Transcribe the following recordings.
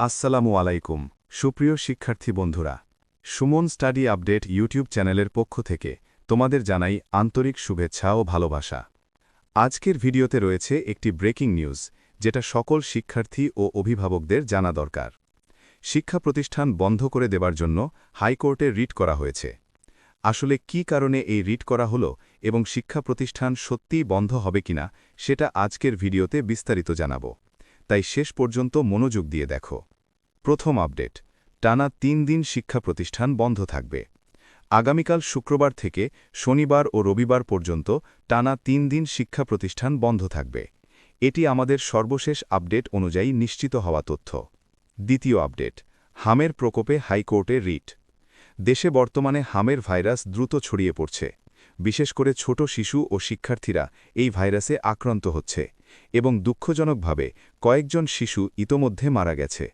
আসসালামু আলাইকুম সুপ্রিয় শিক্ষার্থী বন্ধুরা সুমন স্টাডি আপডেট ইউটিউব চ্যানেলের পক্ষ থেকে তোমাদের জানাই আন্তরিক শুভেচ্ছা ও ভালোবাসা। আজকের ভিডিওতে রয়েছে একটি ব্রেকিং নিউজ যেটা সকল শিক্ষার্থী ও অভিভাবকদের জানা দরকার। শিক্ষা প্রতিষ্ঠান বন্ধ করে দেবার জন্য হাইকোর্টে রিট করা হয়েছে। আসলে কি কারণে এই রিট করা হলো এবং শিক্ষা প্রতিষ্ঠান সত্যিই বন্ধ হবে কিনা সেটা আজকের ভিডিওতে বিস্তারিত জানাব, তাই শেষ পর্যন্ত মনোযোগ দিয়ে দেখো। প্রথম আপডেট, টানা ৩ দিন শিক্ষা প্রতিষ্ঠান বন্ধ থাকবে। আগামীকাল শুক্রবার থেকে শনিবার ও রবিবার পর্যন্ত টানা ৩ দিন শিক্ষা প্রতিষ্ঠান বন্ধ থাকবে। এটি আমাদের সর্বশেষ আপডেট অনুযায়ী নিশ্চিত হওয়া তথ্য। দ্বিতীয় আপডেট, হামের প্রকোপে হাইকোর্টে রিট। দেশে বর্তমানে হামের ভাইরাস দ্রুত ছড়িয়ে পড়ছে। বিশেষ করে ছোট শিশু ও শিক্ষার্থীরা এই ভাইরাসে আক্রান্ত হচ্ছে এবং দুঃখজনকভাবে কয়েকজন শিশু ইতোমধ্যে মারা গেছে।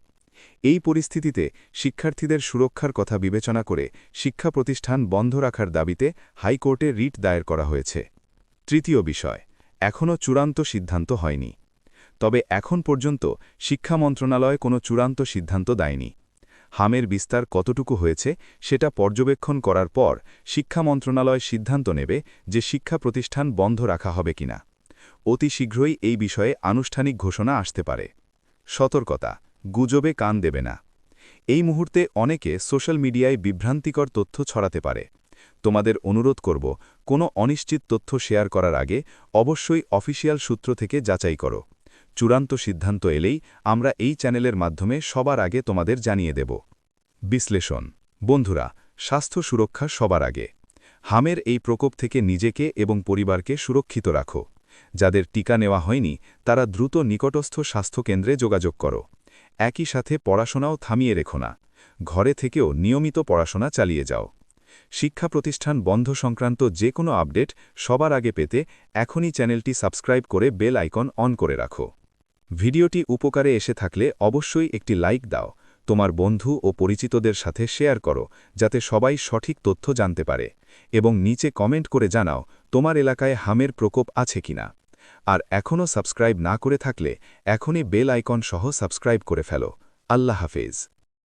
এই পরিস্থিতিতে শিক্ষার্থীদের সুরক্ষার কথা বিবেচনা করে শিক্ষা প্রতিষ্ঠান বন্ধ রাখার দাবিতে হাইকোর্টে রিট দায়ের করা হয়েছে। তৃতীয় বিষয়, এখনও চূড়ান্ত সিদ্ধান্ত হয়নি। তবে এখন পর্যন্ত শিক্ষা মন্ত্রণালয় কোনো চূড়ান্ত সিদ্ধান্ত দেয়নি। হামের বিস্তার কতটুকু হয়েছে সেটা পর্যবেক্ষণ করার পর শিক্ষা মন্ত্রণালয় সিদ্ধান্ত নেবে যে শিক্ষা প্রতিষ্ঠান বন্ধ রাখা হবে কিনা। অতি শীঘ্রই এই বিষয়ে আনুষ্ঠানিক ঘোষণা আসতে পারে। সতর্কতা, গুজবে কান দেবে না। এই মুহূর্তে অনেকে সোশ্যাল মিডিয়ায় বিভ্রান্তিকর তথ্য ছড়াতে পারে। তোমাদের অনুরোধ করব, কোনো অনিশ্চিত তথ্য শেয়ার করার আগে অবশ্যই অফিসিয়াল সূত্র থেকে যাচাই করো। চূড়ান্ত সিদ্ধান্ত এলেই আমরা এই চ্যানেলের মাধ্যমে সবার আগে তোমাদের জানিয়ে দেব। বিশ্লেষণ, বন্ধুরা, স্বাস্থ্য সুরক্ষা সবার আগে। হামের এই প্রকোপ থেকে নিজেকে এবং পরিবারকে সুরক্ষিত রাখো। যাদের টিকা নেওয়া হয়নি তারা দ্রুত নিকটস্থ স্বাস্থ্যকেন্দ্রে যোগাযোগ করো। একই সাথে পড়াশোনাও থামিয়ে রেখো না। ঘরে থেকেও নিয়মিত পড়াশোনা চালিয়ে যাও। শিক্ষা প্রতিষ্ঠান বন্ধ সংক্রান্ত যে কোনো আপডেট সবার আগে পেতে এখনই চ্যানেলটি সাবস্ক্রাইব করে বেল আইকন অন করে রাখো। ভিডিওটি উপকারে এসে থাকলে অবশ্যই একটি লাইক দাও। তোমার বন্ধু ও পরিচিতদের সাথে শেয়ার করো যাতে সবাই সঠিক তথ্য জানতে পারে, এবং নিচে কমেন্ট করে জানাও তোমার এলাকায় হামের প্রকোপ আছে কিনা। আর এখনও সাবস্ক্রাইব না করে থাকলে এখনই বেল আইকন সহ সাবস্ক্রাইব করে ফেলো। আল্লাহ হাফেজ।